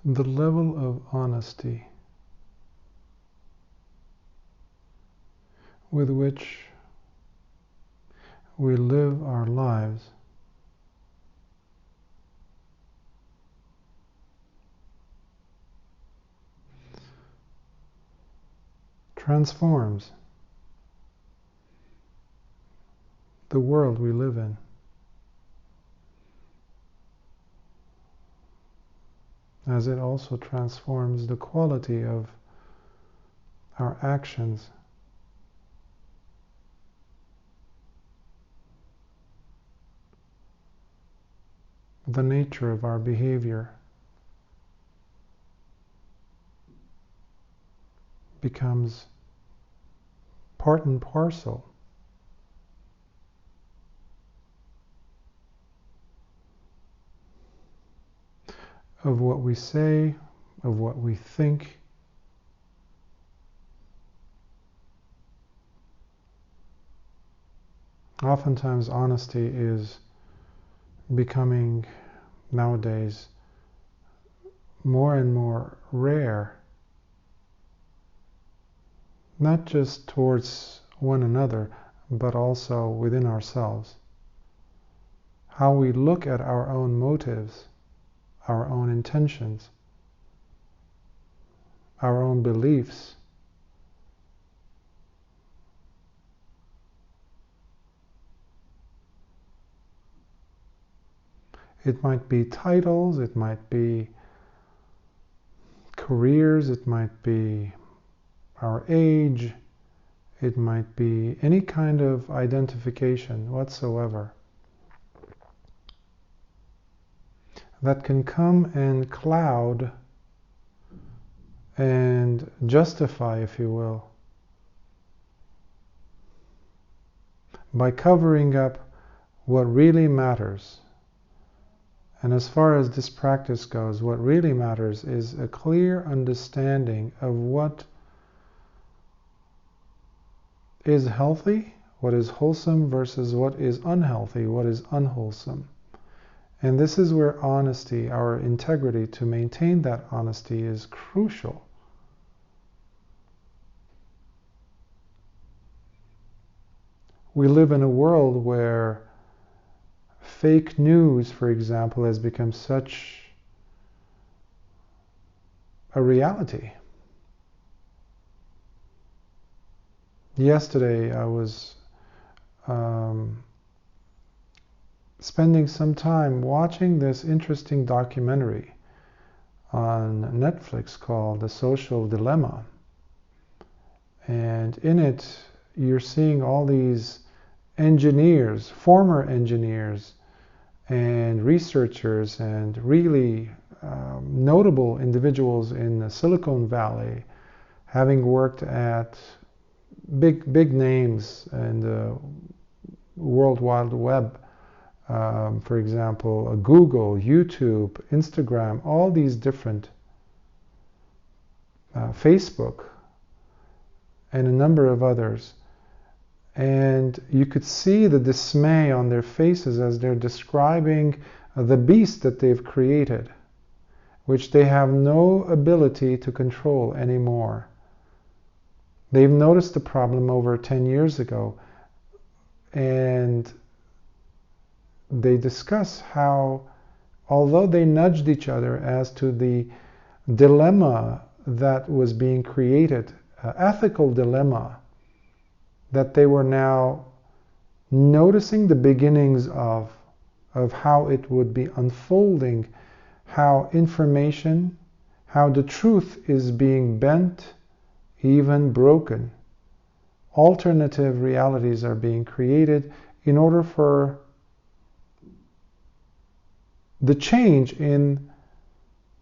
the level of honesty with which we live our lives transforms the world we live in. As it also transforms the quality of our actions. The nature of our behavior becomes part and parcel of what we say, of what we think. Oftentimes honesty is becoming nowadays more and more rare, not just towards one another, but also within ourselves. How we look at our own motives, our own intentions, our own beliefs, it might be titles, it might be careers, it might be our age, it might be any kind of identification whatsoever that can come and cloud and justify, if you will, by covering up what really matters. And as far as this practice goes, what really matters is a clear understanding of what is healthy, what is wholesome versus what is unhealthy, what is unwholesome. And this is where honesty, our integrity to maintain that honesty, is crucial. We live in a world where fake news, for example, has become such a reality. Yesterday I was spending some time watching this interesting documentary on Netflix called The Social Dilemma. And in it, you're seeing all these engineers, former engineers, and researchers, and really notable individuals in the Silicon Valley, having worked at big names in the World Wide Web. For example, Google, YouTube, Instagram, all these different, Facebook, and a number of others. And you could see the dismay on their faces as they're describing the beast that they've created, which they have no ability to control anymore. They've noticed the problem over 10 years ago, and they discuss how, although they nudged each other as to the dilemma that was being created, ethical dilemma, that they were now noticing the beginnings of how it would be unfolding, how information, how the truth is being bent, even broken. Alternative realities are being created in order for the change in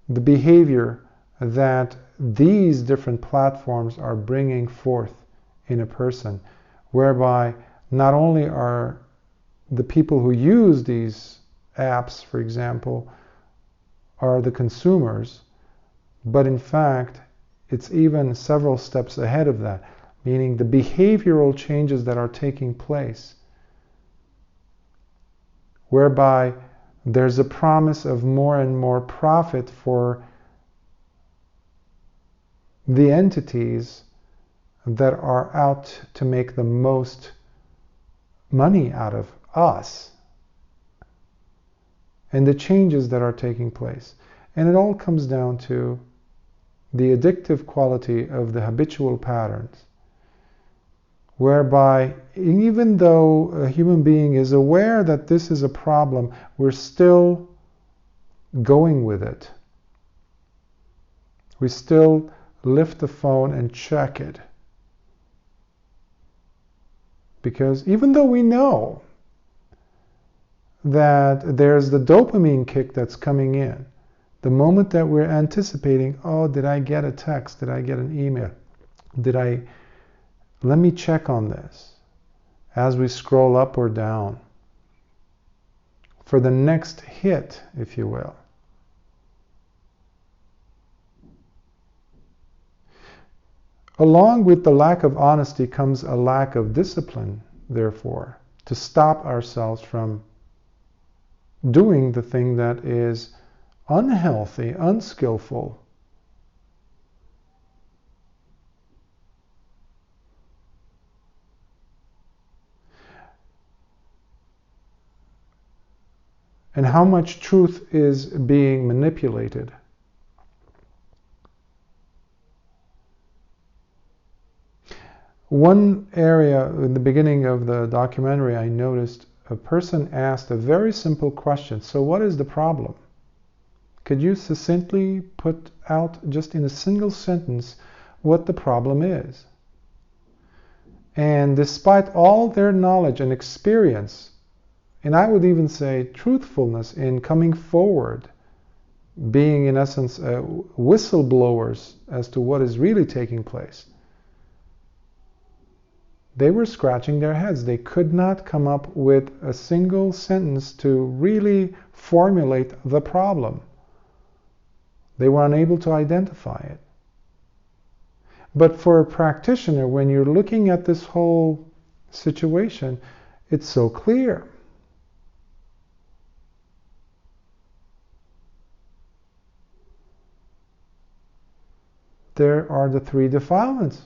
the behavior that these different platforms are bringing forth in a person, whereby not only are the people who use these apps, for example, are the consumers, but in fact it's even several steps ahead of that, meaning the behavioral changes that are taking place, whereby there's a promise of more and more profit for the entities that are out to make the most money out of us and the changes that are taking place. And it all comes down to the addictive quality of the habitual patterns, whereby even though a human being is aware that this is a problem, we're still going with it. We still lift the phone and check it. Because even though we know that there's the dopamine kick that's coming in, the moment that we're anticipating, oh, did I get a text? Did I get an email? Let me check on this. As we scroll up or down for the next hit, if you will. Along with the lack of honesty comes a lack of discipline, therefore, to stop ourselves from doing the thing that is unhealthy, unskillful. And how much truth is being manipulated. One area in the beginning of the documentary, I noticed a person asked a very simple question. So what is the problem? Could you succinctly put out just in a single sentence what the problem is? And despite all their knowledge and experience, and I would even say truthfulness in coming forward, being in essence whistleblowers as to what is really taking place, they were scratching their heads. They could not come up with a single sentence to really formulate the problem. They were unable to identify it. But for a practitioner, when you're looking at this whole situation, it's so clear. There are the three defilements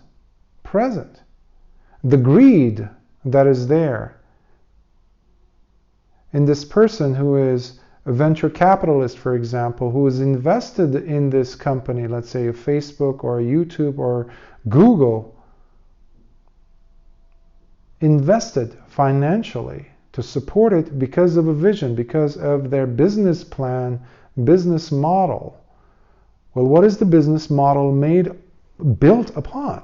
present. The greed that is there in this person who is a venture capitalist, for example, who is invested in this company, let's say a Facebook or a YouTube or Google, invested financially to support it because of a vision, because of their business plan, business model. Well, what is the business model built upon?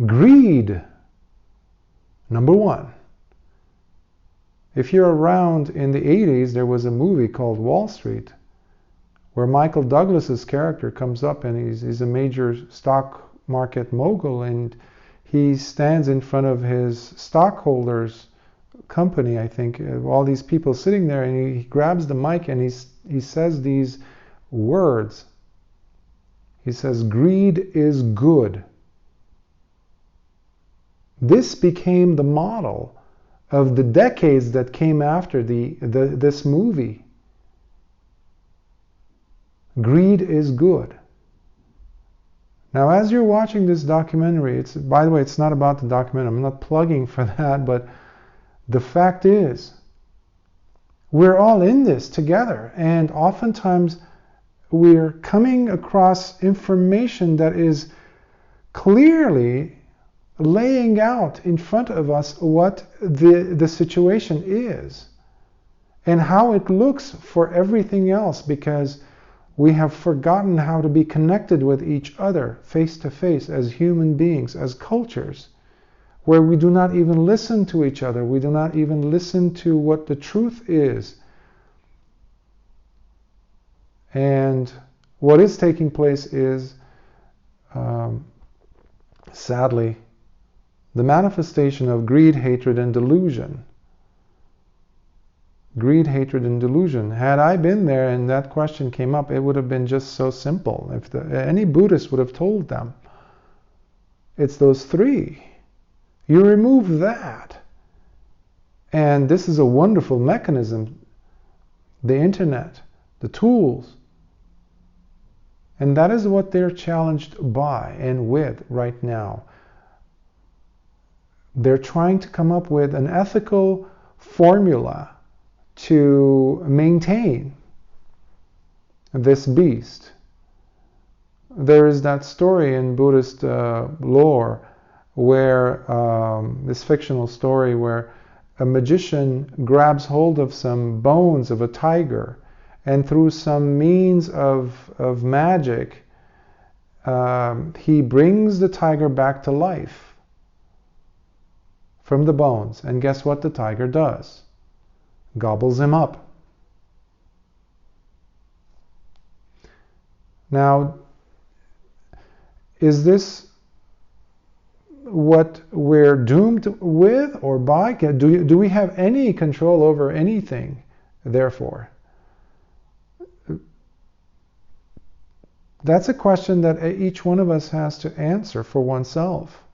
Greed. Number one. If you're around in the 80s, there was a movie called Wall Street, where Michael Douglas's character comes up and he's a major stock market mogul, and he stands in front of his stockholders company, I think, all these people sitting there, and he grabs the mic and he says these words. He says, "Greed is good." This became the model of the decades that came after this movie. Greed is good. Now, as you're watching this documentary, by the way, it's not about the documentary. I'm not plugging for that, but the fact is, we're all in this together, and oftentimes we're coming across information that is clearly laying out in front of us what the situation is and how it looks for everything else, because we have forgotten how to be connected with each other face to face as human beings, as cultures, where we do not even listen to each other. We do not even listen to what the truth is. And what is taking place is, sadly, the manifestation of greed, hatred, and delusion. Greed, hatred, and delusion. Had I been there and that question came up, it would have been just so simple. If any Buddhist would have told them, it's those three. You remove that. And this is a wonderful mechanism. The internet, the tools. And that is what they're challenged by and with right now. They're trying to come up with an ethical formula to maintain this beast. There is that story in Buddhist lore where this fictional story where a magician grabs hold of some bones of a tiger, and through some means of magic, he brings the tiger back to life from the bones. And guess what the tiger does? Gobbles him up. Now, is this what we're doomed with or by? Do we have any control over anything, therefore? That's a question that each one of us has to answer for oneself.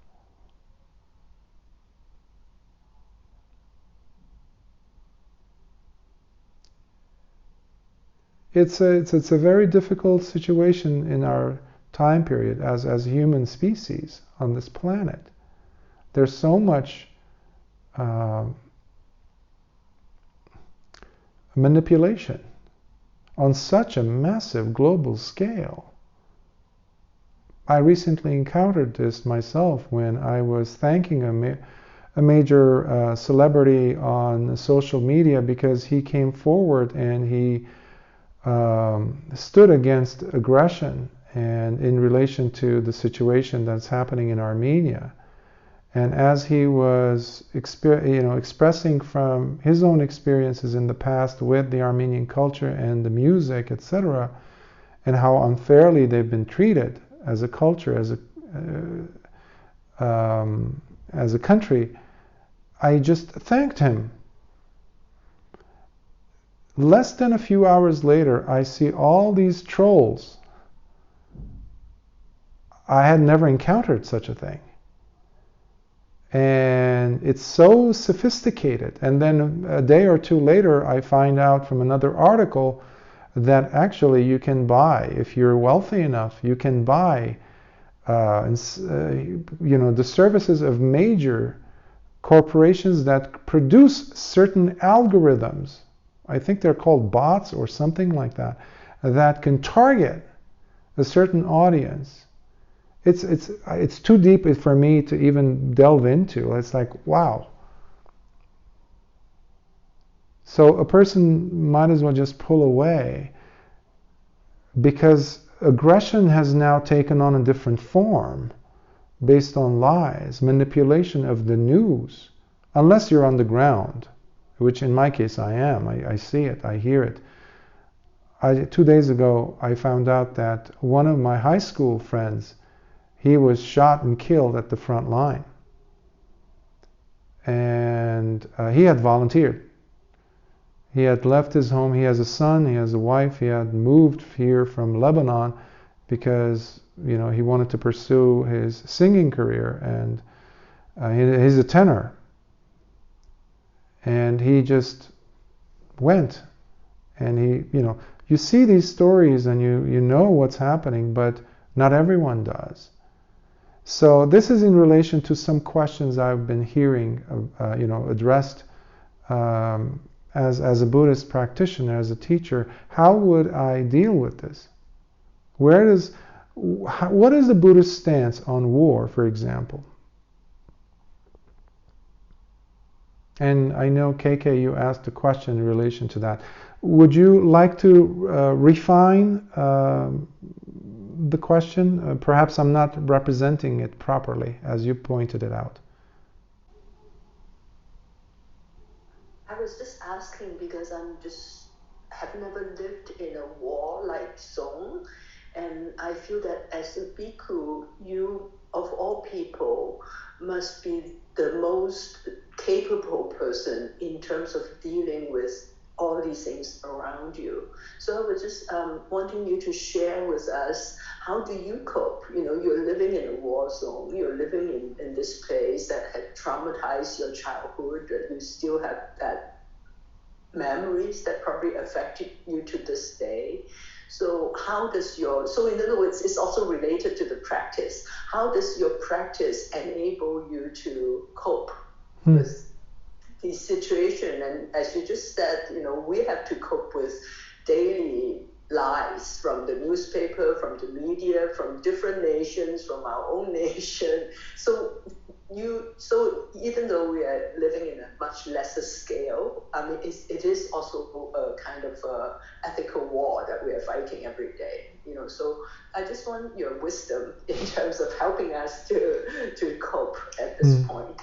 It's a very difficult situation in our time period as human species on this planet. There's so much manipulation on such a massive global scale. I recently encountered this myself when I was thanking a major celebrity on social media because he came forward and he stood against aggression and in relation to the situation that's happening in Armenia. And as he was expressing from his own experiences in the past with the Armenian culture and the music, etc., and how unfairly they've been treated as a culture, as a country, I just thanked him. Less than a few hours later, I see all these trolls. I had never encountered such a thing. And it's so sophisticated. And then a day or two later, I find out from another article that actually you can buy, if you're wealthy enough, you can buy the services of major corporations that produce certain algorithms. I think they're called bots or something like that, that can target a certain audience. It's too deep for me to even delve into. It's like, wow. So a person might as well just pull away, because aggression has now taken on a different form based on lies, manipulation of the news, unless you're on the ground, which in my case I am. I see it, I hear it. 2 days ago, I found out that one of my high school friends, he was shot and killed at the front line. And he had volunteered. He had left his home. He has a son, he has a wife. He had moved here from Lebanon because he wanted to pursue his singing career, and he's a tenor. And he just went. And you see these stories and you know what's happening, but not everyone does. So this is in relation to some questions I've been hearing, addressed as a Buddhist practitioner, as a teacher. How would I deal with this? What is the Buddhist stance on war, for example? And I know, KK, you asked a question in relation to that. Would you like to refine the question? Perhaps I'm not representing it properly, as you pointed it out. I was just asking because have never lived in a war-like zone, and I feel that as a bhikkhu, you, of all people, must be the most capable person in terms of dealing with all these things around you. So I was just wanting you to share with us, how do you cope? You're living in a war zone, you're living in this place that had traumatized your childhood, and you still have that memories that probably affected you to this day. So how does so in other words, it's also related to the practice. How does your practice enable you to cope with the situation? And as you just said, we have to cope with daily lies from the newspaper, from the media, from different nations, from our own nation. So even though we are living in a much lesser scale, I mean, it is also a kind of ethical war that we are fighting every day. So I just want your wisdom in terms of helping us to cope at this point.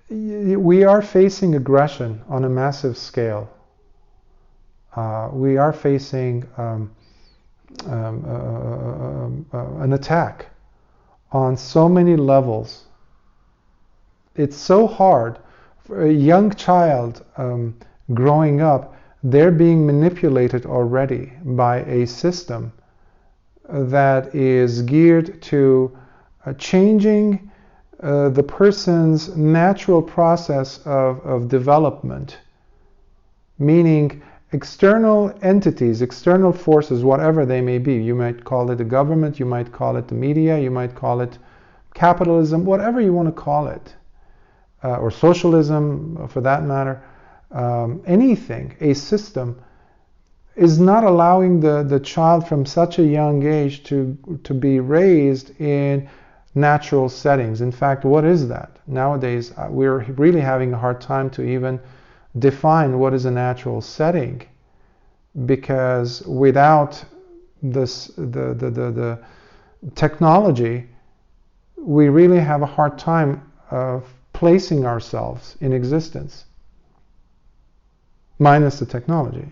We are facing aggression on a massive scale. We are facing an attack on so many levels. It's so hard for a young child growing up. They're being manipulated already by a system that is geared to changing the person's natural process of development, meaning external entities, external forces, whatever they may be. You might call it the government, you might call it the media, you might call it capitalism, whatever you want to call it, or socialism for that matter. Anything, a system, is not allowing the child from such a young age to be raised in natural settings. In fact, what is that? Nowadays, we're really having a hard time to even define what is a natural setting, because without the technology, we really have a hard time of placing ourselves in existence, minus the technology.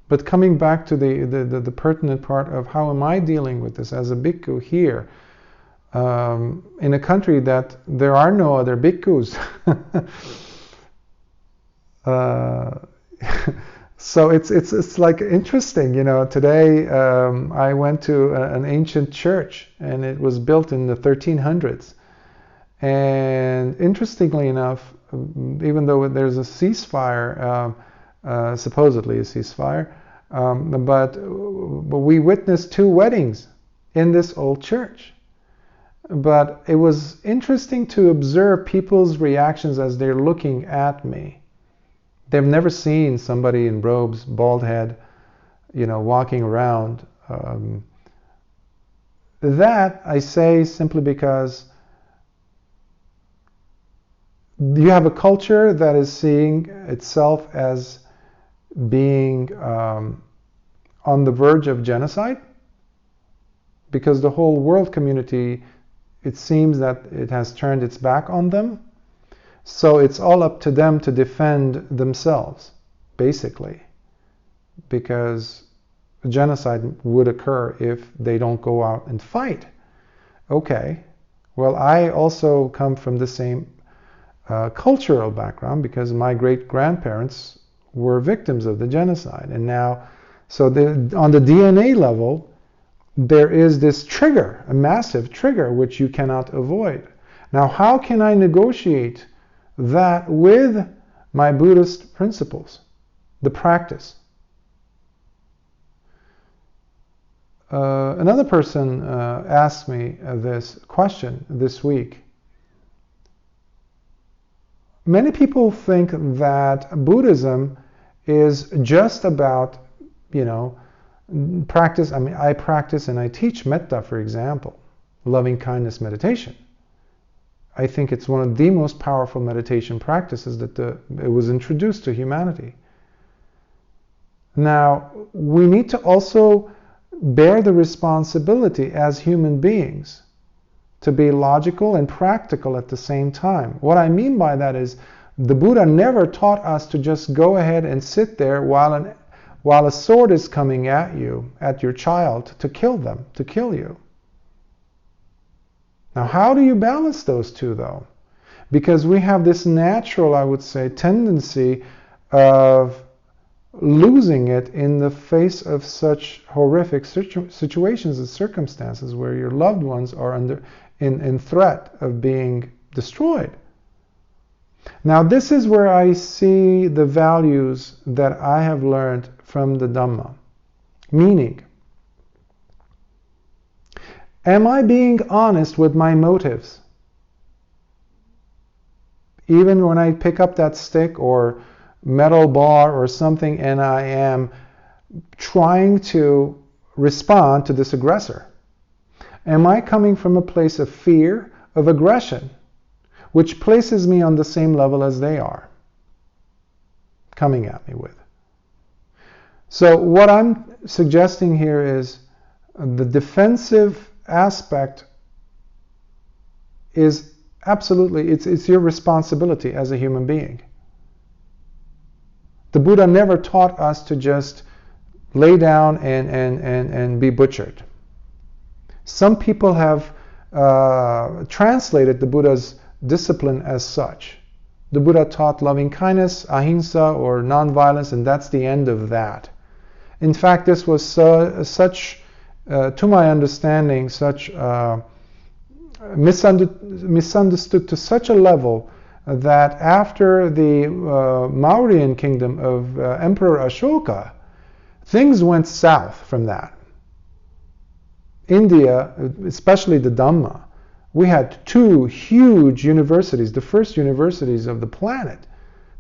But coming back to the pertinent part of how am I dealing with this as a bhikkhu here, in a country that there are no other bhikkhus. So it's like interesting, today I went to an ancient church, and it was built in the 1300s. And interestingly enough, even though there's a ceasefire, supposedly a ceasefire, but we witnessed 2 weddings in this old church. But it was interesting to observe people's reactions as they're looking at me. They've never seen somebody in robes, bald head, walking around. That I say simply because you have a culture that is seeing itself as being on the verge of genocide, because the whole world community, it seems that it has turned its back on them. So it's all up to them to defend themselves, basically, because genocide would occur if they don't go out and fight. Okay, well, I also come from the same cultural background, because my great-grandparents were victims of the genocide. And now, so on the DNA level, there is this trigger, a massive trigger, which you cannot avoid. Now, how can I negotiate that with my Buddhist principles, the practice? Another person asked me this question this week. Many people think that Buddhism is just about, practice. I mean, I practice and I teach metta, for example, loving kindness meditation. I think it's one of the most powerful meditation practices that it was introduced to humanity. Now, we need to also bear the responsibility as human beings to be logical and practical at the same time. What I mean by that is, the Buddha never taught us to just go ahead and sit there while a sword is coming at you, at your child, to kill them, to kill you. Now, how do you balance those two, though? Because we have this natural, I would say, tendency of losing it in the face of such horrific situations and circumstances where your loved ones are in threat of being destroyed. Now, this is where I see the values that I have learned from the Dhamma. Meaning, am I being honest with my motives? Even when I pick up that stick or metal bar or something and I am trying to respond to this aggressor, am I coming from a place of fear, of aggression, which places me on the same level as they are coming at me with? So what I'm suggesting here is the defensive aspect is absolutely, it's your responsibility as a human being. The Buddha never taught us to just lay down and be butchered. Some people have translated the Buddha's discipline as such. The Buddha taught loving kindness, ahimsa, or non-violence, and that's the end of that. In fact, this was such, to my understanding, such misunderstood to such a level that after the Mauryan kingdom of Emperor Ashoka, things went south from that. India, especially the Dhamma, we had two huge universities, the first universities of the planet,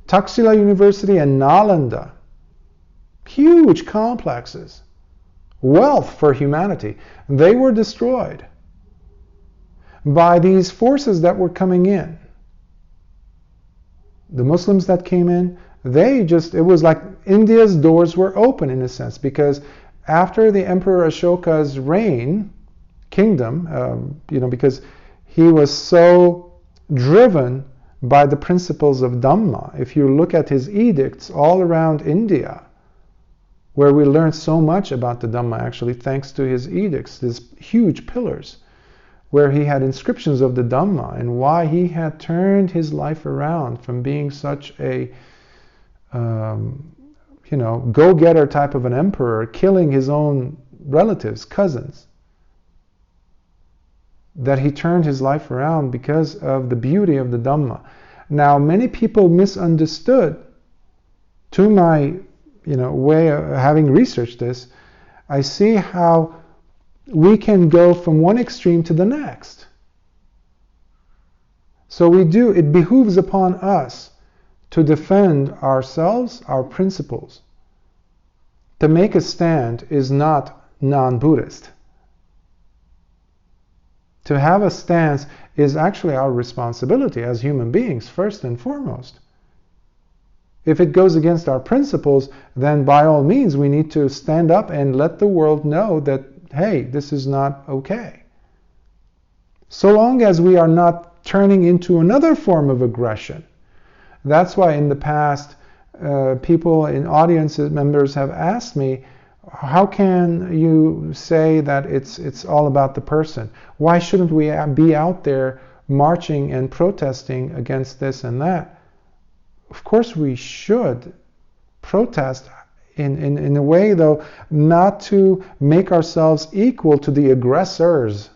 Taxila University and Nalanda. Huge complexes, wealth for humanity. They were destroyed by these forces that were coming in. The Muslims that came in, it was like India's doors were open in a sense, because after the Emperor Ashoka's kingdom, because he was so driven by the principles of Dhamma. If you look at his edicts all around India, where we learn so much about the Dhamma actually thanks to his edicts, these huge pillars, where he had inscriptions of the Dhamma and why he had turned his life around from being such a go-getter type of an emperor, killing his own relatives, cousins, that he turned his life around because of the beauty of the Dhamma. Now, many people misunderstood, to my way of having researched this, I see how we can go from one extreme to the next. So it behooves upon us to defend ourselves, our principles. To make a stand is not non-Buddhist. To have a stance is actually our responsibility as human beings, first and foremost. If it goes against our principles, then by all means we need to stand up and let the world know that, hey, this is not okay. So long as we are not turning into another form of aggression. That's why in the past, people in audiences, members have asked me, how can you say that it's all about the person? Why shouldn't we be out there marching and protesting against this and that? Of course we should protest in a way, though, not to make ourselves equal to the aggressors.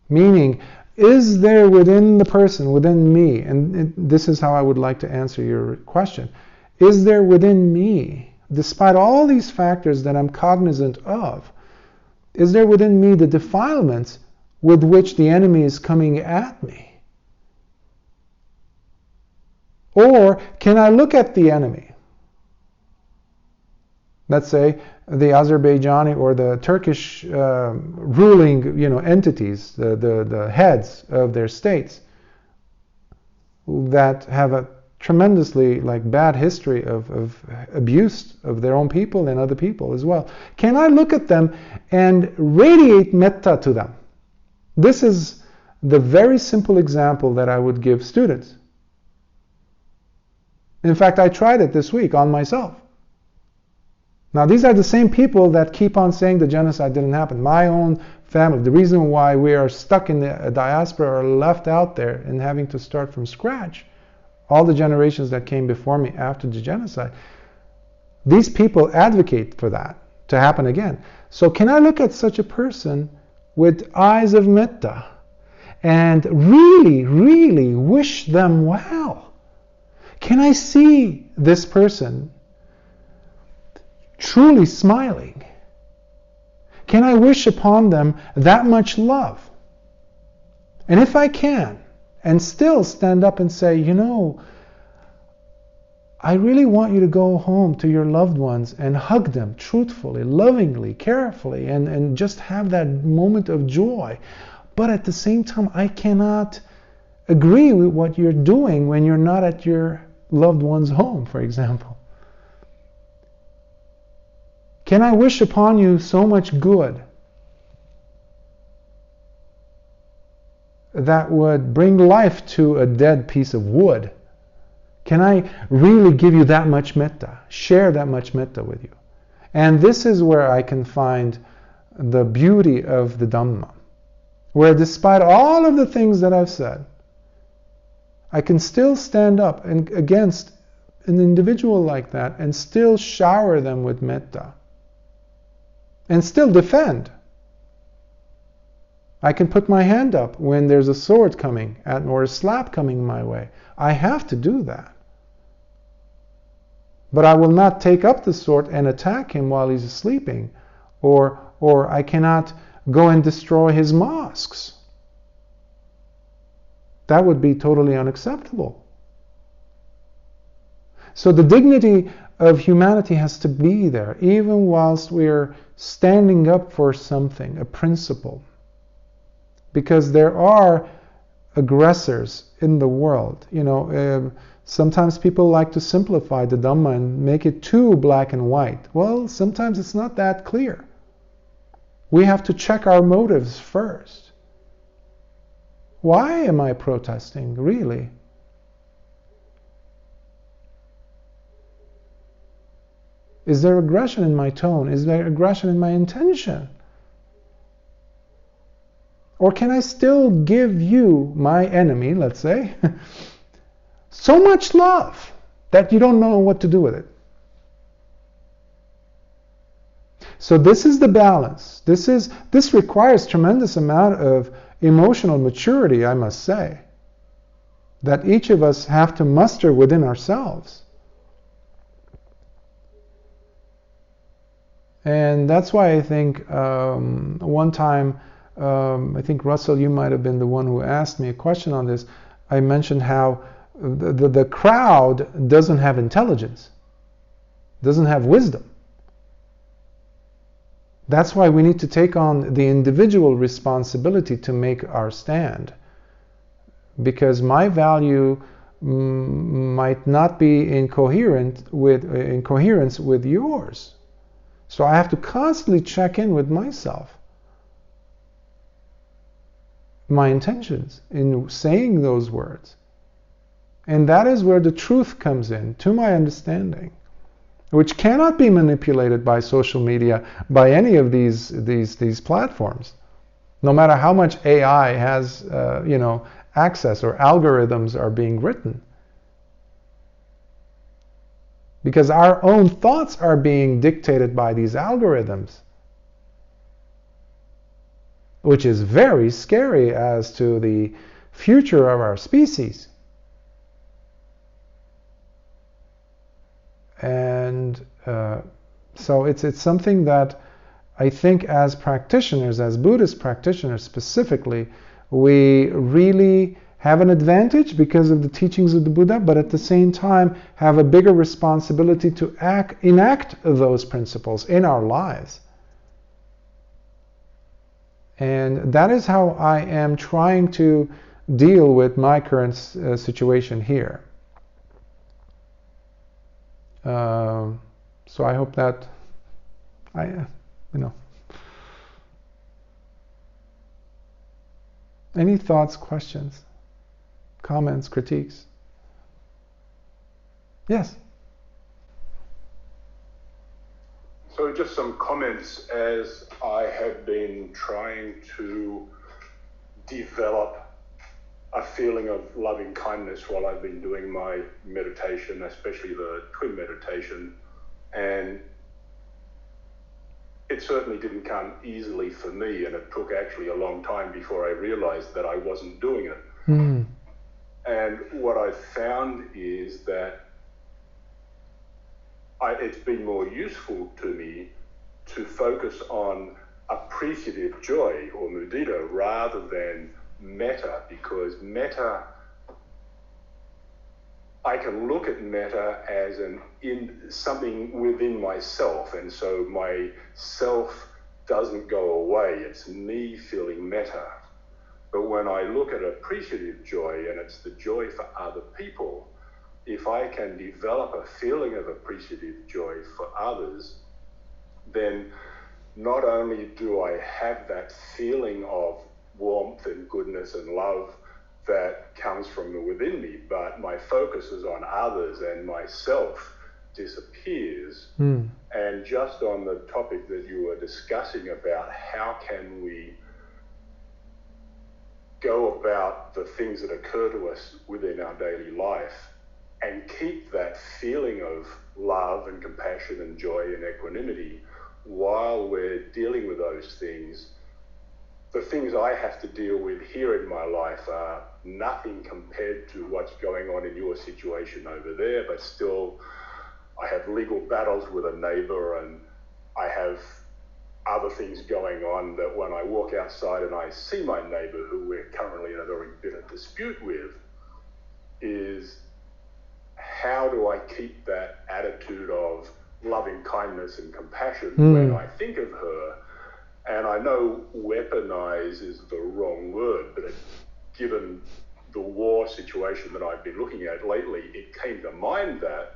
Meaning, is there within the person, within me, and this is how I would like to answer your question, is there within me, despite all these factors that I'm cognizant of, is there within me the defilements with which the enemy is coming at me? Or can I look at the enemy, let's say the Azerbaijani or the Turkish ruling entities, the heads of their states that have a tremendously bad history of abuse of their own people and other people as well. Can I look at them and radiate metta to them? This is the very simple example that I would give students. In fact, I tried it this week on myself. Now, these are the same people that keep on saying the genocide didn't happen. My own family, the reason why we are stuck in the diaspora or left out there and having to start from scratch, all the generations that came before me after the genocide, these people advocate for that to happen again. So can I look at such a person with eyes of metta and really, really wish them well? Can I see this person truly smiling? Can I wish upon them that much love? And if I can, and still stand up and say, you know, I really want you to go home to your loved ones and hug them truthfully, lovingly, carefully, and just have that moment of joy. But at the same time, I cannot agree with what you're doing when you're not at your loved one's home, for example. Can I wish upon you so much good that would bring life to a dead piece of wood? Can I really give you that much metta, share that much metta with you? And this is where I can find the beauty of the Dhamma, where despite all of the things that I've said, I can still stand up and against an individual like that and still shower them with metta and still defend. I can put my hand up when there's a sword coming at or a slap coming my way. I have to do that. But I will not take up the sword and attack him while he's sleeping, or I cannot go and destroy his mosques. That would be totally unacceptable. So the dignity of humanity has to be there, even whilst we're standing up for something, a principle. Because there are aggressors in the world. You know, sometimes people like to simplify the Dhamma and make it too black and white. Well, sometimes it's not that clear. We have to check our motives first. Why am I protesting, really? Is there aggression in my tone? Is there aggression in my intention? Or can I still give you, my enemy, let's say, so much love that you don't know what to do with it? So this is the balance. This requires tremendous amount of emotional maturity, I must say, that each of us have to muster within ourselves. And that's why I think one time, I think Russell, you might have been the one who asked me a question on this. I mentioned how the crowd doesn't have intelligence, doesn't have wisdom. That's why we need to take on the individual responsibility to make our stand. Because my value might not be in coherence with yours. So I have to constantly check in with myself, my intentions in saying those words. And that is where the truth comes in, to my understanding, which cannot be manipulated by social media, by any of these platforms. No matter how much AI has access or algorithms are being written. Because our own thoughts are being dictated by these algorithms, which is very scary as to the future of our species. And so it's something that I think as practitioners, as Buddhist practitioners specifically, we really have an advantage because of the teachings of the Buddha, but at the same time have a bigger responsibility to enact those principles in our lives. And that is how I am trying to deal with my current situation here. So I hope that Any thoughts, questions, comments, critiques? Yes. So just some comments, as I have been trying to develop a feeling of loving kindness while I've been doing my meditation, especially the twin meditation, and it certainly didn't come easily for me, and it took actually a long time before I realized that I wasn't doing it. Mm. And what I found is that it's been more useful to me to focus on appreciative joy or mudita rather than metta, because metta, I can look at metta as something within myself, and so my self doesn't go away. It's me feeling metta. But when I look at appreciative joy, and it's the joy for other people, if I can develop a feeling of appreciative joy for others, then not only do I have that feeling of warmth and goodness and love that comes from within me, but my focus is on others and myself disappears. And just on the topic that you were discussing about how can we go about the things that occur to us within our daily life and keep that feeling of love and compassion and joy and equanimity while we're dealing with those things. The things I have to deal with here in my life are nothing compared to what's going on in your situation over there, but still I have legal battles with a neighbor, and I have other things going on that when I walk outside and I see my neighbor who we're currently in a very bitter dispute with, is how do I keep that attitude of loving kindness and compassion when I think of her? And I know weaponize is the wrong word, but given the war situation that I've been looking at lately, it came to mind that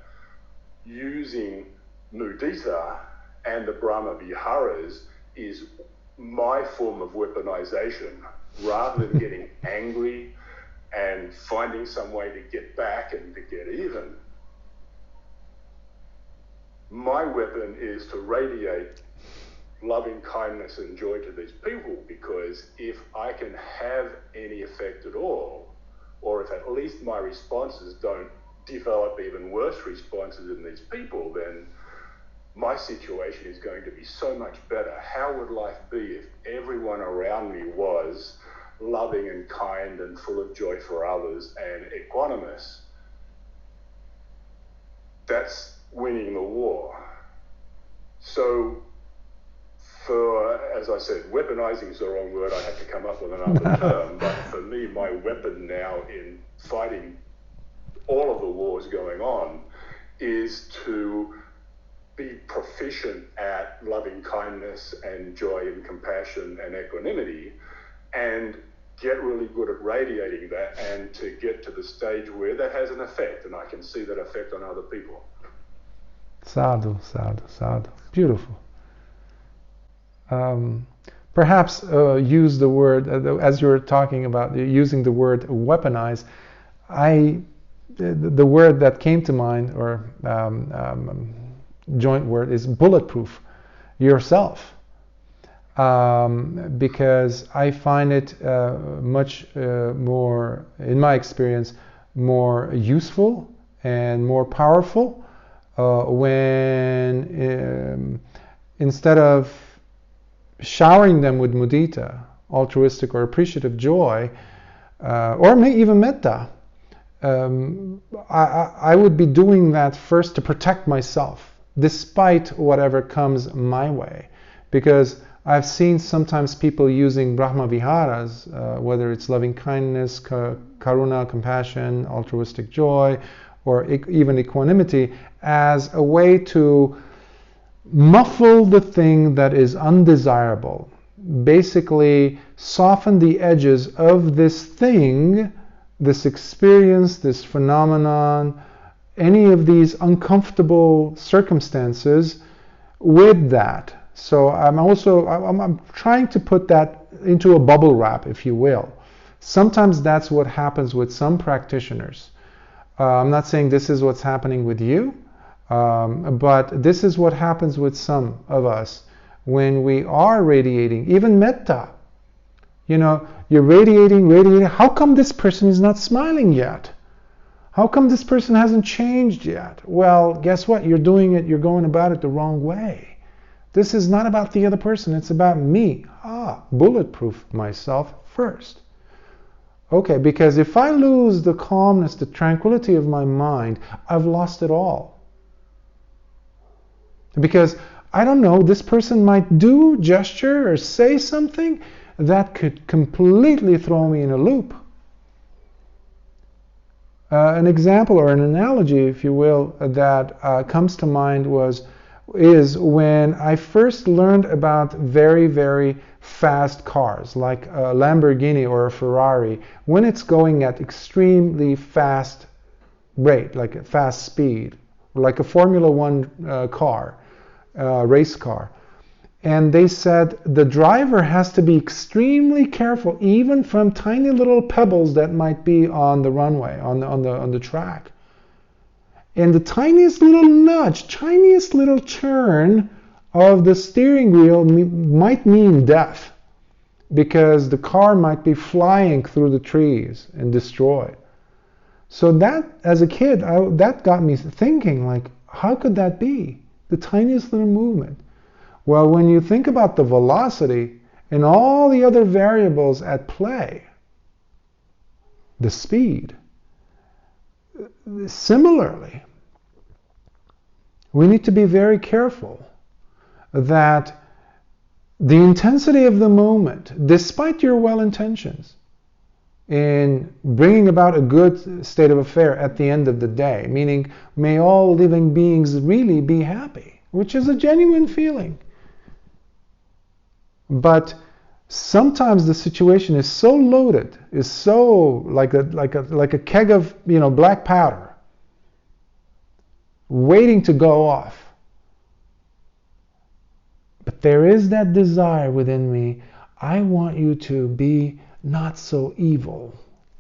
using mudita and the Brahma Viharas is my form of weaponization. Rather than getting angry and finding some way to get back and to get even, my weapon is to radiate loving kindness and joy to these people, because if I can have any effect at all, or if at least my responses don't develop even worse responses in these people, then my situation is going to be so much better. How would life be if everyone around me was loving and kind and full of joy for others and equanimous? That's winning the war. So as I said, weaponizing is the wrong word. I have to come up with another term. But for me, my weapon now in fighting all of the wars going on is to be proficient at loving kindness and joy and compassion and equanimity, and get really good at radiating that, and to get to the stage where that has an effect, and I can see that effect on other people. Sadhu, sadhu, sadhu. Beautiful. Perhaps use the word, as you were talking about using the word weaponize, the word that came to mind, or joint word, is bulletproof yourself. Because I find it much more, in my experience, more useful and more powerful when instead of showering them with mudita, altruistic or appreciative joy, or even metta, I would be doing that first to protect myself, despite whatever comes my way. Because I've seen sometimes people using Brahma Viharas, whether it's loving kindness, karuna, compassion, altruistic joy, or even equanimity, as a way to muffle the thing that is undesirable. Basically, soften the edges of this thing, this experience, this phenomenon, any of these uncomfortable circumstances with that. So I'm trying to put that into a bubble wrap, if you will. Sometimes that's what happens with some practitioners. I'm not saying this is what's happening with you, but this is what happens with some of us when we are radiating, even metta. You know, you're radiating. How come this person is not smiling yet? How come this person hasn't changed yet? Well, guess what? You're going about it the wrong way. This is not about the other person, it's about me. Bulletproof myself first. Okay, because if I lose the calmness, the tranquility of my mind, I've lost it all. Because, I don't know, this person might do, gesture, or say something that could completely throw me in a loop. An example or an analogy, if you will, that comes to mind is when I first learned about very, very fast cars, like a Lamborghini or a Ferrari, when it's going at extremely fast rate, like a fast speed, like a Formula One car, race car. And they said the driver has to be extremely careful, even from tiny little pebbles that might be on the runway, on the track. And the tiniest little nudge, tiniest little turn of the steering wheel might mean death, because the car might be flying through the trees and destroyed. So that, as a kid, that got me thinking, like, how could that be? The tiniest little movement. Well, when you think about the velocity and all the other variables at play, the speed, similarly, we need to be very careful that the intensity of the moment, despite your well intentions in bringing about a good state of affair at the end of the day, meaning may all living beings really be happy, which is a genuine feeling. But sometimes the situation is so loaded, is so like a keg of black powder, waiting to go off. But there is that desire within me. I want you to be not so evil.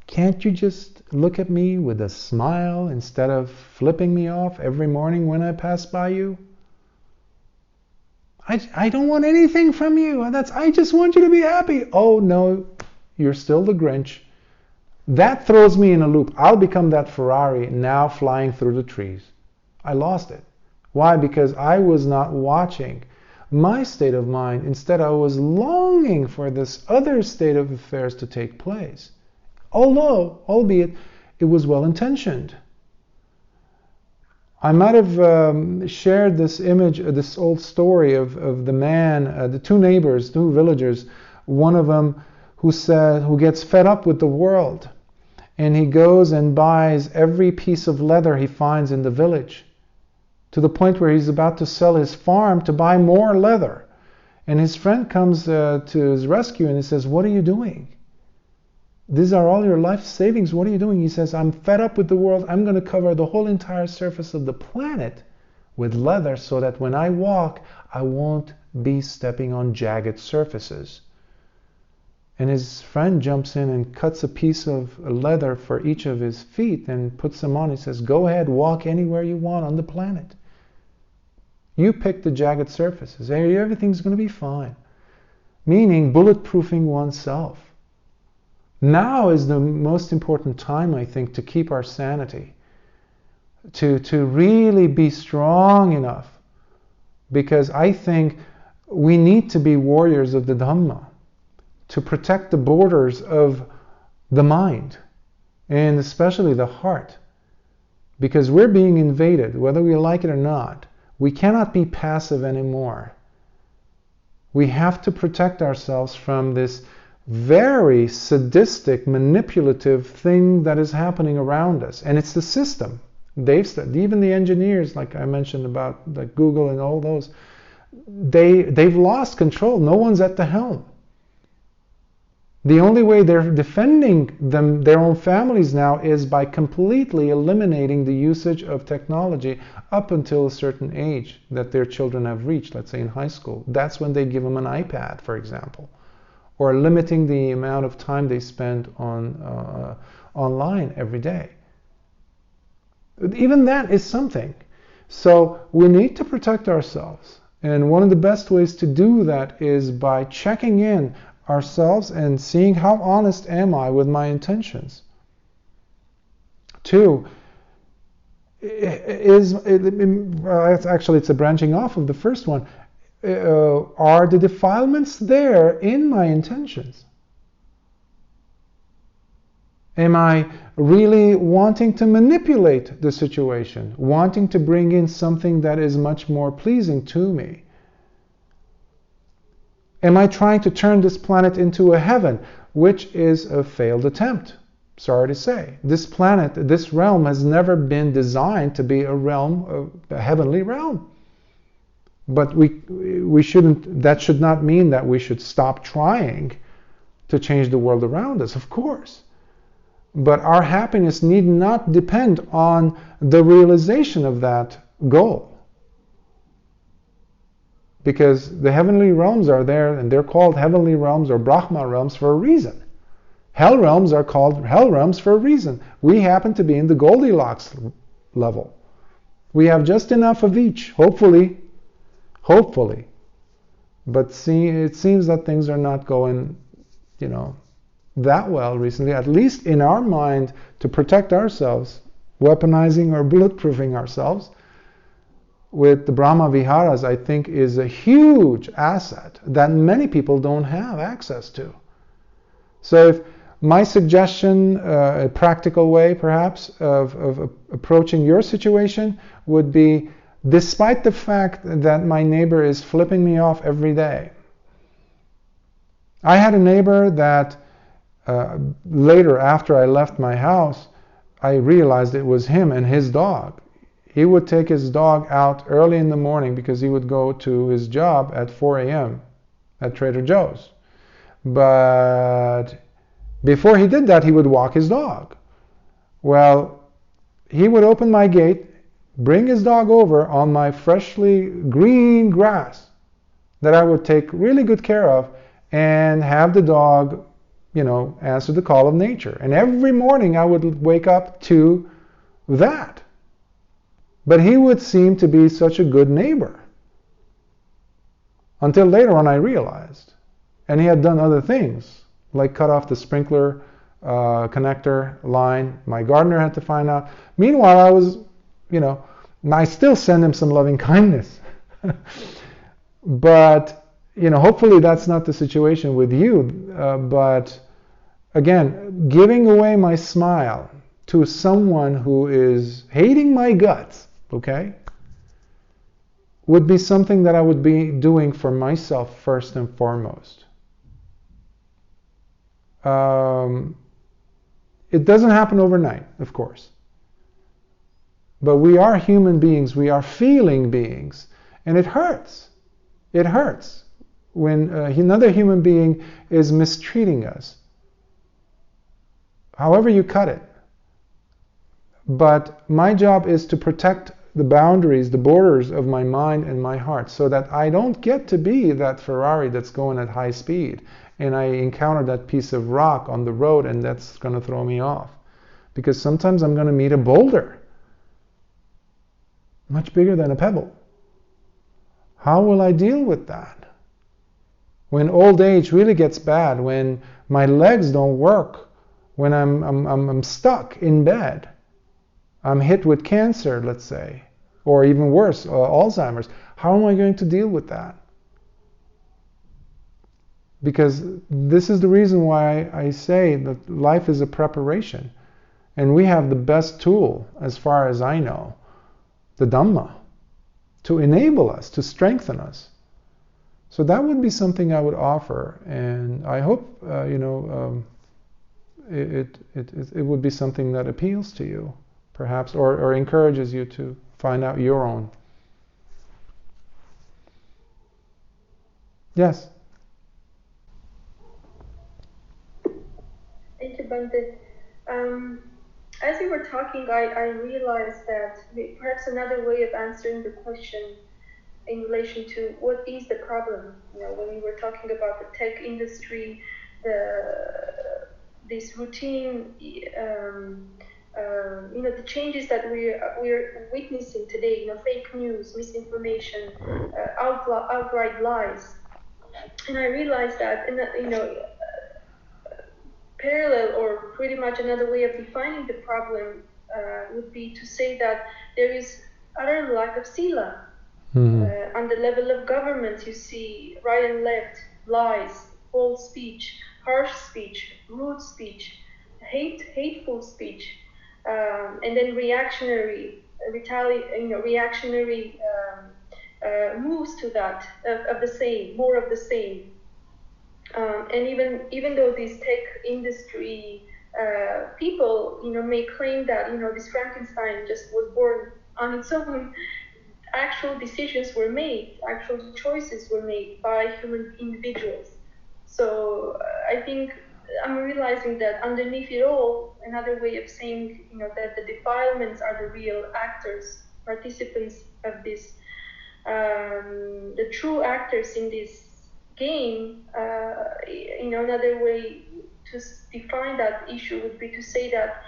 Can't you just look at me with a smile instead of flipping me off every morning when I pass by you? I don't want anything from you. I just want you to be happy. Oh no, you're still the Grinch. That throws me in a loop. I'll become that Ferrari now flying through the trees. I lost it. Why? Because I was not watching my state of mind. Instead, I was longing for this other state of affairs to take place. Albeit it was well-intentioned. I might have shared this image, this old story of the man, the two neighbors, two villagers, one of them who gets fed up with the world, and he goes and buys every piece of leather he finds in the village, to the point where he's about to sell his farm to buy more leather. And his friend comes to his rescue and he says, "What are you doing? These are all your life savings. What are you doing?" He says, "I'm fed up with the world. I'm going to cover the whole entire surface of the planet with leather so that when I walk, I won't be stepping on jagged surfaces." And his friend jumps in and cuts a piece of leather for each of his feet and puts them on. He says, "Go ahead, walk anywhere you want on the planet. You pick the jagged surfaces. Everything's going to be fine." Meaning bulletproofing oneself. Now is the most important time, I think, to keep our sanity, to really be strong enough, because I think we need to be warriors of the Dhamma, to protect the borders of the mind, and especially the heart, because we're being invaded, whether we like it or not. We cannot be passive anymore. We have to protect ourselves from this very sadistic, manipulative thing that is happening around us. And it's the system. Even the engineers, like I mentioned about like Google and all those, they've lost control. No one's at the helm. The only way they're defending their own families now is by completely eliminating the usage of technology up until a certain age that their children have reached, let's say in high school. That's when they give them an iPad, for example. Or limiting the amount of time they spend on online every day. Even that is something. So we need to protect ourselves. And one of the best ways to do that is by checking in ourselves and seeing how honest am I with my intentions. 2, it's a branching off of the first one. Are the defilements there in my intentions? Am I really wanting to manipulate the situation, wanting to bring in something that is much more pleasing to me? Am I trying to turn this planet into a heaven, which is a failed attempt? Sorry to say. This planet, this realm has never been designed to be a realm, a heavenly realm. But we shouldn't, that should not mean that we should stop trying to change the world around us, of course. But our happiness need not depend on the realization of that goal. Because the heavenly realms are there, and they're called heavenly realms or Brahma realms for a reason. Hell realms are called hell realms for a reason. We happen to be in the Goldilocks level. We have just enough of each, hopefully. Hopefully. But see, it seems that things are not going, that well recently, at least in our mind, to protect ourselves, weaponizing or bulletproofing ourselves with the Brahma Viharas, I think, is a huge asset that many people don't have access to. So if my suggestion, a practical way perhaps, of approaching your situation would be, despite the fact that my neighbor is flipping me off every day. I had a neighbor that later, after I left my house, I realized it was him and his dog. He would take his dog out early in the morning because he would go to his job at 4 a.m. at Trader Joe's. But before he did that, he would walk his dog. Well, he would open my gate, bring his dog over on my freshly green grass that I would take really good care of, and have the dog, answer the call of nature. And every morning I would wake up to that. But he would seem to be such a good neighbor. Until later on I realized. And he had done other things, like cut off the sprinkler connector line. My gardener had to find out. Meanwhile, I was, I still send him some loving kindness. But, hopefully that's not the situation with you. But again, giving away my smile to someone who is hating my guts, okay, would be something that I would be doing for myself first and foremost. It doesn't happen overnight, of course. But we are human beings, we are feeling beings, and it hurts. It hurts when another human being is mistreating us. However you cut it. But my job is to protect the boundaries, the borders of my mind and my heart, so that I don't get to be that Ferrari that's going at high speed and I encounter that piece of rock on the road and that's going to throw me off. Because sometimes I'm going to meet a boulder much bigger than a pebble. How will I deal with that? When old age really gets bad, when my legs don't work, when I'm stuck in bed, I'm hit with cancer, let's say, or even worse, Alzheimer's. How am I going to deal with that? Because this is the reason why I say that life is a preparation. And we have the best tool, as far as I know, the Dhamma, to enable us, to strengthen us. So that would be something I would offer. And I hope, it would be something that appeals to you, perhaps, or encourages you to find out your own. Yes? Thank you, Bhante. As you were talking, I realized that perhaps another way of answering the question in relation to what is the problem, when we were talking about the tech industry, this routine, the changes that we're witnessing today, fake news, misinformation, outright lies, and I realized that, parallel or pretty much another way of defining the problem would be to say that there is utter lack of sila. On the level of governments, you see right and left, lies, false speech, harsh speech, rude speech, hateful speech, and then reactionary moves to that of the same, more of the same. And even though these tech industry people, may claim that this Frankenstein just was born on its own, actual decisions were made, actual choices were made by human individuals. So I think I'm realizing that underneath it all, another way of saying, that the defilements are the real actors, participants of this, the true actors in this game. Another way to define that issue would be to say that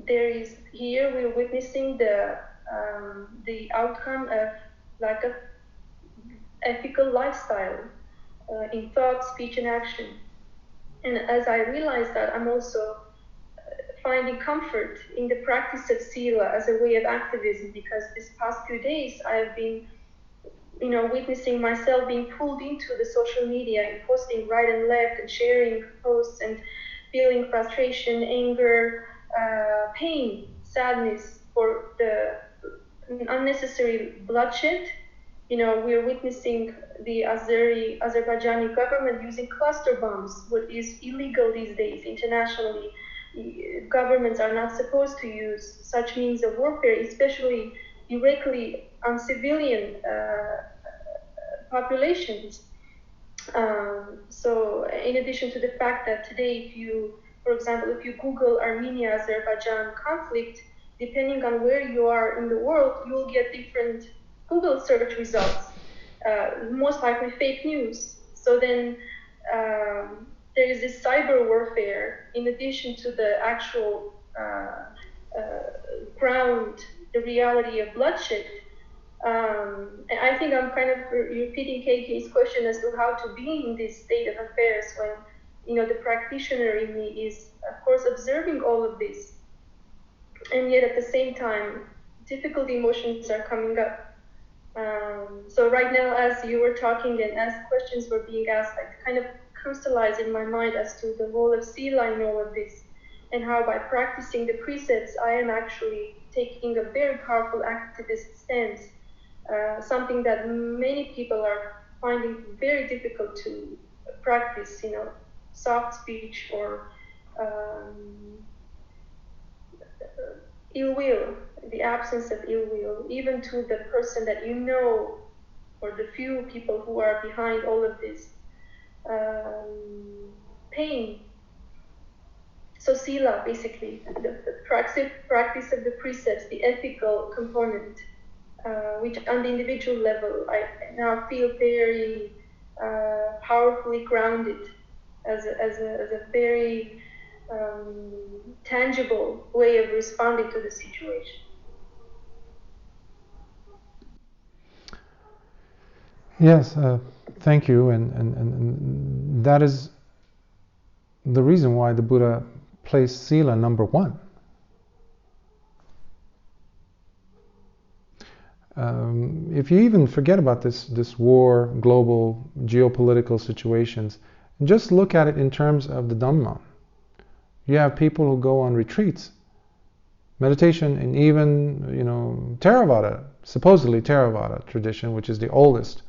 we're witnessing the outcome of lack of ethical lifestyle in thought, speech, and action. And as I realize that, I'm also finding comfort in the practice of sila as a way of activism, because this past few days I've been witnessing myself being pulled into the social media and posting right and left and sharing posts and feeling frustration, anger, pain, sadness for the unnecessary bloodshed. We're witnessing the Azerbaijani government using cluster bombs, what is illegal these days internationally. Governments are not supposed to use such means of warfare, especially directly on civilian populations. So in addition to the fact that today, for example, if you Google Armenia-Azerbaijan conflict, depending on where you are in the world, you will get different Google search results, most likely fake news. So then there is this cyber warfare in addition to the actual ground, the reality of bloodshed. And I think I'm kind of repeating KK's question as to how to be in this state of affairs when, the practitioner in me is, of course, observing all of this. And yet at the same time, difficult emotions are coming up. So right now, as you were talking and as questions were being asked, I kind of crystallized in my mind as to the role of sila in all of this, and how by practicing the precepts, I am actually taking a very powerful activist stance, something that many people are finding very difficult to practice, soft speech or ill will, the absence of ill will, even to the person that or the few people who are behind all of this pain. So sila, basically, the practice of the precepts, the ethical component, which on the individual level, I now feel very powerfully grounded as a very tangible way of responding to the situation. Yes, thank you, and that is the reason why the Buddha placed sila number one. If you even forget about this war, global geopolitical situations, just look at it in terms of the Dhamma. You have people who go on retreats, meditation, and even Theravada, supposedly Theravada tradition, which is the oldest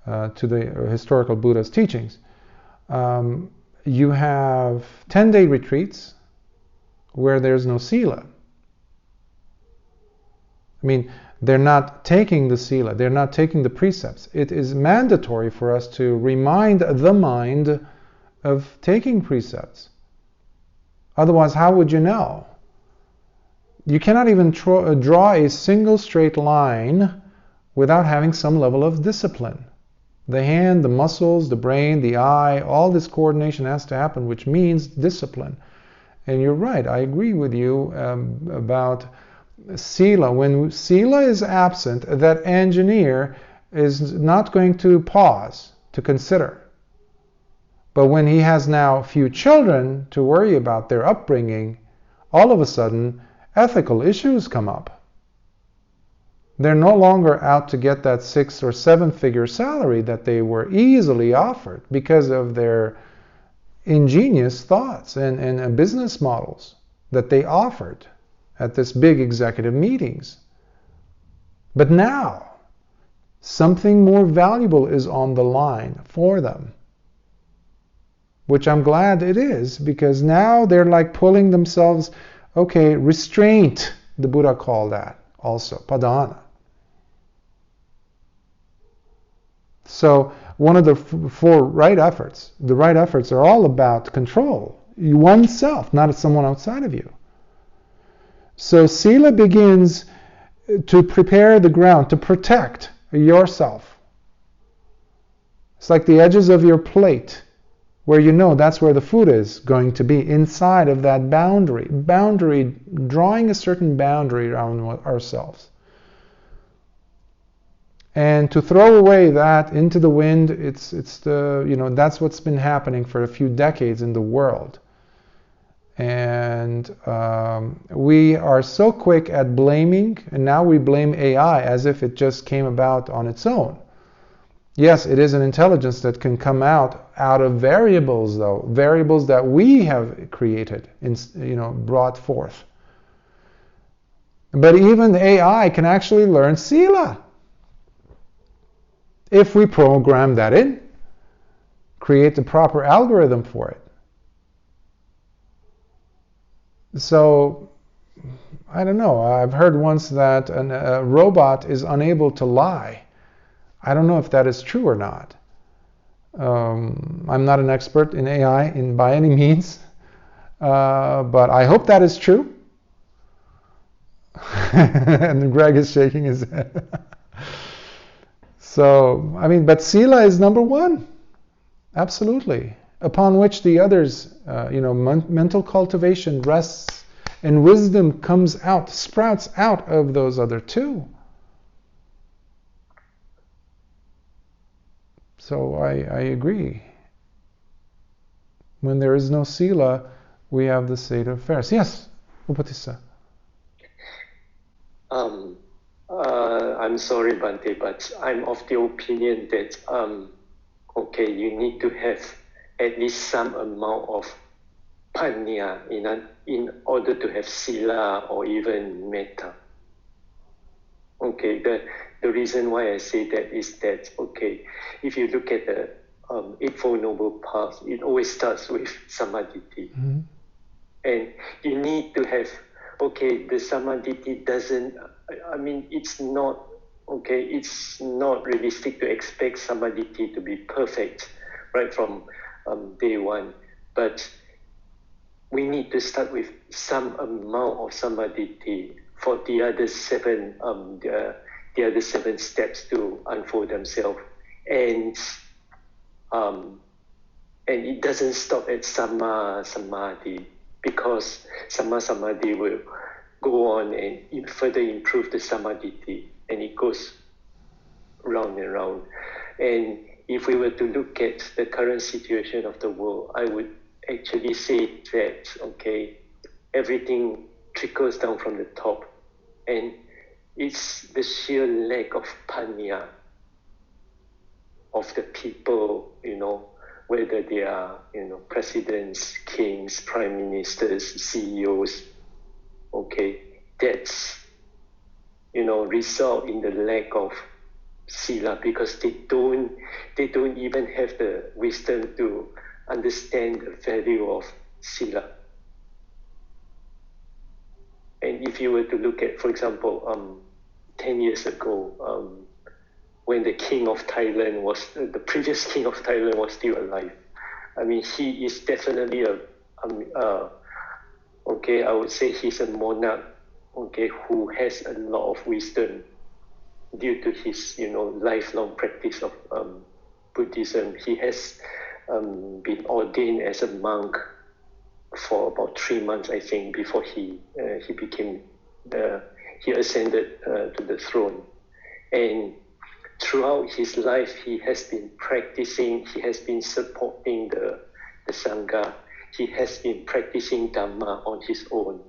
to the historical Buddha's teachings. You have 10-day retreats where there's no sila. I mean, they're not taking the sila, they're not taking the precepts. It is mandatory for us to remind the mind of taking precepts. Otherwise, how would you know? You cannot even draw a single straight line without having some level of discipline. The hand, the muscles, the brain, the eye, all this coordination has to happen, which means discipline. And you're right, I agree with you about sila. When sila is absent, that engineer is not going to pause to consider. But when he has now few children to worry about their upbringing, all of a sudden ethical issues come up. They're no longer out to get that 6 or 7 figure salary that they were easily offered because of their ingenious thoughts and business models that they offered at this big executive meetings. But now, something more valuable is on the line for them. Which I'm glad it is, because now they're like pulling themselves, okay, restraint, the Buddha called that also, padana. So one of the four right efforts, the right efforts are all about control, oneself, not someone outside of you. So sila begins to prepare the ground, to protect yourself. It's like the edges of your plate, where you know that's where the food is going to be, inside of that boundary, drawing a certain boundary around ourselves. And to throw away that into the wind, it's that's what's been happening for a few decades in the world. And we are so quick at blaming, and now we blame AI as if it just came about on its own. Yes, it is an intelligence that can come out of variables, though, variables that we have created, brought forth. But even AI can actually learn sila if we program that in, create the proper algorithm for it. So, I don't know, I've heard once that a robot is unable to lie. I don't know if that is true or not. I'm not an expert in AI by any means, but I hope that is true. And Greg is shaking his head. So, but sila is number one, absolutely, upon which the others, mental cultivation rests, and wisdom comes out, sprouts out of those other two. So I agree. When there is no sila, we have the state of affairs. Yes, Upatissa. I'm sorry, Bhante, but I'm of the opinion that you need to have at least some amount of panya in order to have sila or even metta. Okay, the reason why I say that is that, if you look at the Eightfold Noble Path, it always starts with samadhi. Mm-hmm. And you need to have, the samadhi doesn't, it's not, it's not realistic to expect samadhi to be perfect right from day one. But we need to start with some amount of samadhi for the other seven steps to unfold themselves, and it doesn't stop at Samma Samadhi, because Samma Samadhi will go on and further improve the Samadhi, and it goes round and round. And if we were to look at the current situation of the world, I would actually say that everything trickles down from the top. And it's the sheer lack of panya of the people, whether they are, presidents, kings, prime ministers, CEOs, that's, result in the lack of sila, because they don't even have the wisdom to understand the value of sila. And if you were to look at, for example, 10 years ago, when the king of Thailand the previous king of Thailand was still alive, he is definitely I would say he's a monarch, who has a lot of wisdom due to his, lifelong practice of Buddhism. He has been ordained as a monk for about 3 months, I think, before he ascended to the throne. And throughout his life, he has been practicing, he has been supporting the Sangha, he has been practicing Dhamma on his own.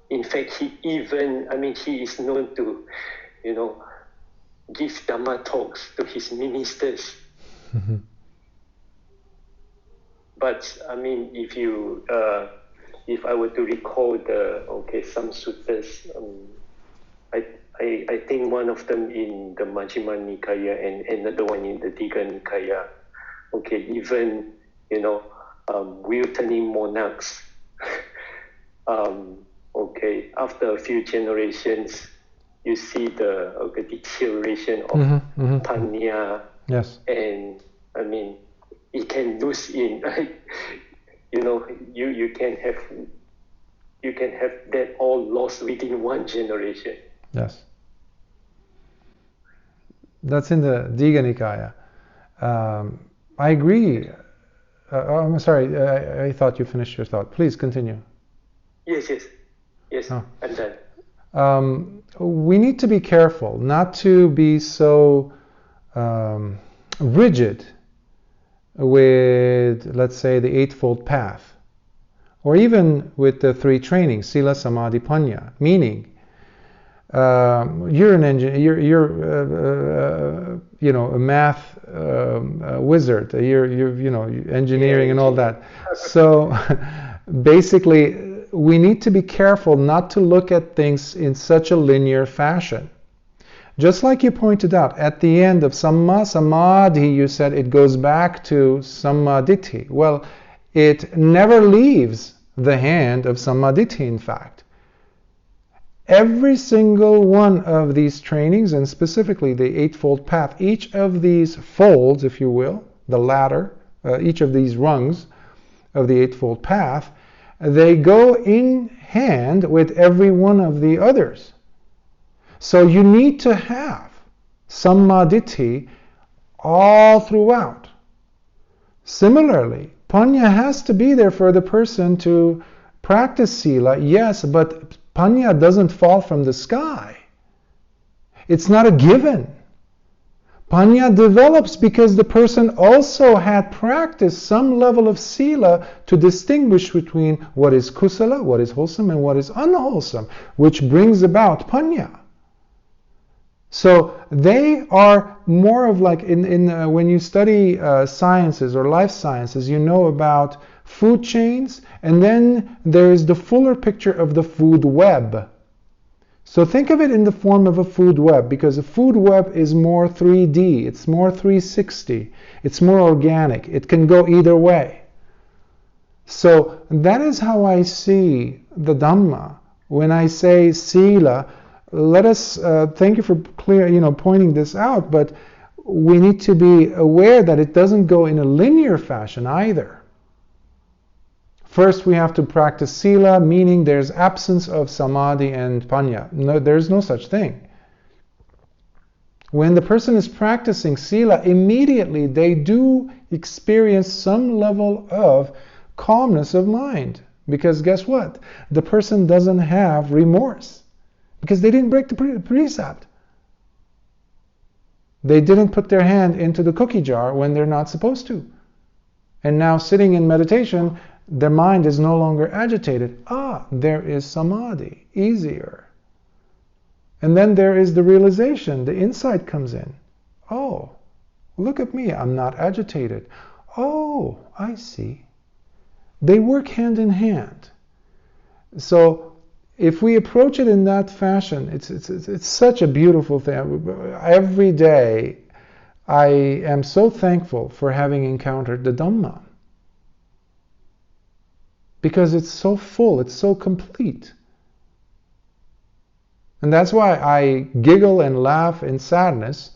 In fact, he is known to, give Dhamma talks to his ministers. Mm-hmm. But I mean, if I were to recall some suttas, I think one of them in the Majjhima Nikaya and another one in the Digha Nikaya. Even wheel-turning monarchs. After a few generations, you see the deterioration of panya. Yes. And I mean, it can lose in. You can have that all lost within one generation. Yes. That's in the Digha Nikaya. I agree. I'm sorry, I thought you finished your thought. Please continue. Yes, oh. I'm done. We need to be careful not to be so rigid with, let's say, the Eightfold Path, or even with the three trainings, Sila, Samadhi, Panya, meaning you're an engineer, you're a math wizard, you're engineering and all that. So basically, we need to be careful not to look at things in such a linear fashion. Just like you pointed out, at the end of Samma Samadhi, you said it goes back to Sammaditthi. Well, it never leaves the hand of Sammaditthi, in fact. Every single one of these trainings, and specifically the Eightfold Path, each of these folds, if you will, the ladder, each of these rungs of the Eightfold Path, they go in hand with every one of the others. So you need to have Sammaditthi all throughout. Similarly, Panya has to be there for the person to practice Sila, yes, but Panya doesn't fall from the sky. It's not a given. Panya develops because the person also had practiced some level of Sila to distinguish between what is Kusala, what is wholesome, and what is unwholesome, which brings about Panya. So they are more of like, when you study sciences or life sciences, you know about food chains, and then there is the fuller picture of the food web. So think of it in the form of a food web, because a food web is more 3D, it's more 360, it's more organic, it can go either way. So that is how I see the Dhamma. When I say Sila, let us, thank you for pointing this out, but we need to be aware that it doesn't go in a linear fashion either. First, we have to practice Sila, meaning there's absence of Samadhi and Panya. No, there's no such thing. When the person is practicing Sila, immediately they do experience some level of calmness of mind. Because guess what? The person doesn't have remorse. Because they didn't break the precept. They didn't put their hand into the cookie jar when they're not supposed to. And now sitting in meditation, their mind is no longer agitated. There is Samadhi, easier. And then there is the realization, the insight comes in. Oh, look at me, I'm not agitated. Oh, I see. They work hand in hand. So if we approach it in that fashion, it's such a beautiful thing. Every day I am so thankful for having encountered the Dhamma. Because it's so full, it's so complete. And that's why I giggle and laugh in sadness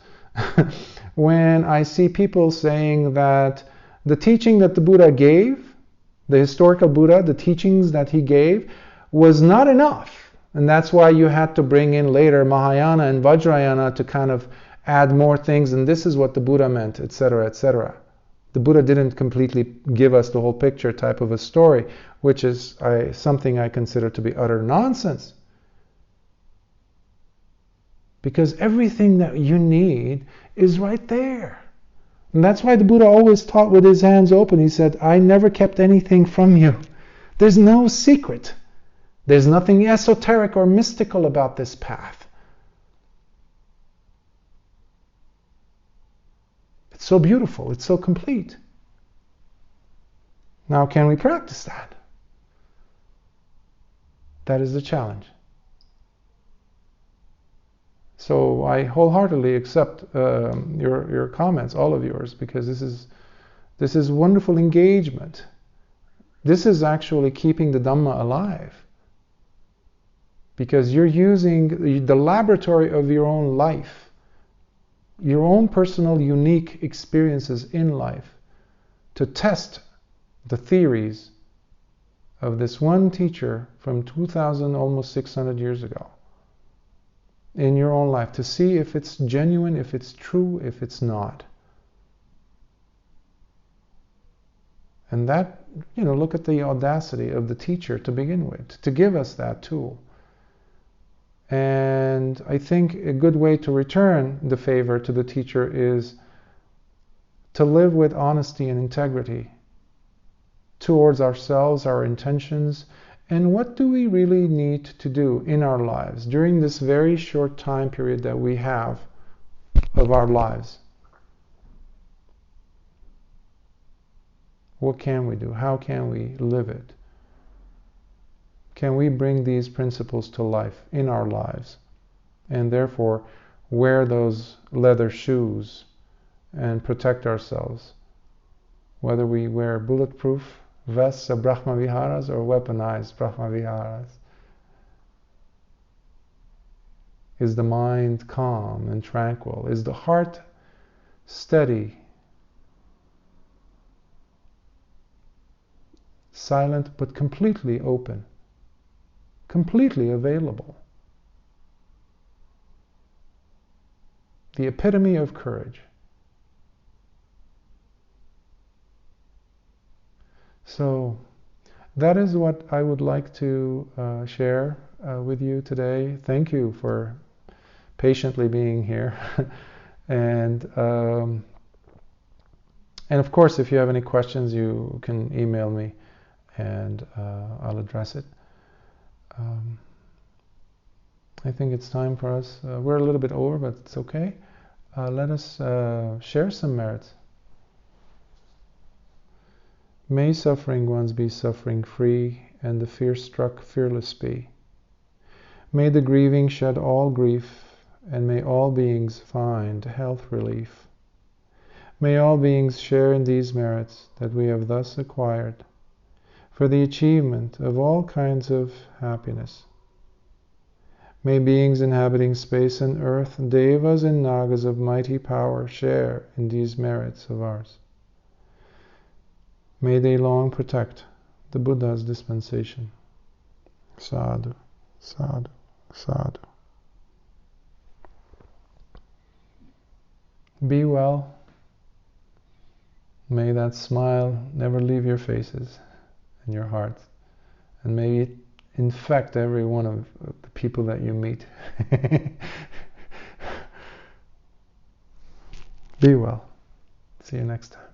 when I see people saying that the teaching that the Buddha gave, the historical Buddha, the teachings that he gave, was not enough. And that's why you had to bring in later Mahayana and Vajrayana to kind of add more things, and this is what the Buddha meant, etc., etc. The Buddha didn't completely give us the whole picture type of a story, which is something I consider to be utter nonsense. Because everything that you need is right there. And that's why the Buddha always taught with his hands open. He said, I never kept anything from you. There's no secret. There's nothing esoteric or mystical about this path. It's so beautiful. It's so complete. Now, can we practice that? That is the challenge. So I wholeheartedly accept your comments, all of yours, because this is wonderful engagement. This is actually keeping the Dhamma alive. Because you're using the laboratory of your own life, your own personal unique experiences in life, to test the theories of this one teacher from 2,000, almost 600 years ago in your own life, to see if it's genuine, if it's true, if it's not. And that, look at the audacity of the teacher to begin with, to give us that tool. And I think a good way to return the favor to the teacher is to live with honesty and integrity towards ourselves, our intentions, and what do we really need to do in our lives during this very short time period that we have of our lives. What can we do? How can we live it? Can we bring these principles to life in our lives, and therefore wear those leather shoes and protect ourselves, whether we wear bulletproof vests of Brahma Viharas or weaponized Brahma Viharas? Is the mind calm and tranquil? Is the heart steady, silent but completely open, completely available? The epitome of courage. So that is what I would like to share with you today. Thank you for patiently being here. And of course, if you have any questions, you can email me and I'll address it. I think it's time for us. We're a little bit over, but it's okay. Let us share some merits. May suffering ones be suffering free, and the fear-struck fearless be. May the grieving shed all grief, and may all beings find health relief. May all beings share in these merits that we have thus acquired, for the achievement of all kinds of happiness. May beings inhabiting space and earth, devas and nagas of mighty power, share in these merits of ours. May they long protect the Buddha's dispensation. Sadhu, sadhu, sadhu. Be well. May that smile never leave your faces and your hearts. And may it infect every one of the people that you meet. Be well. See you next time.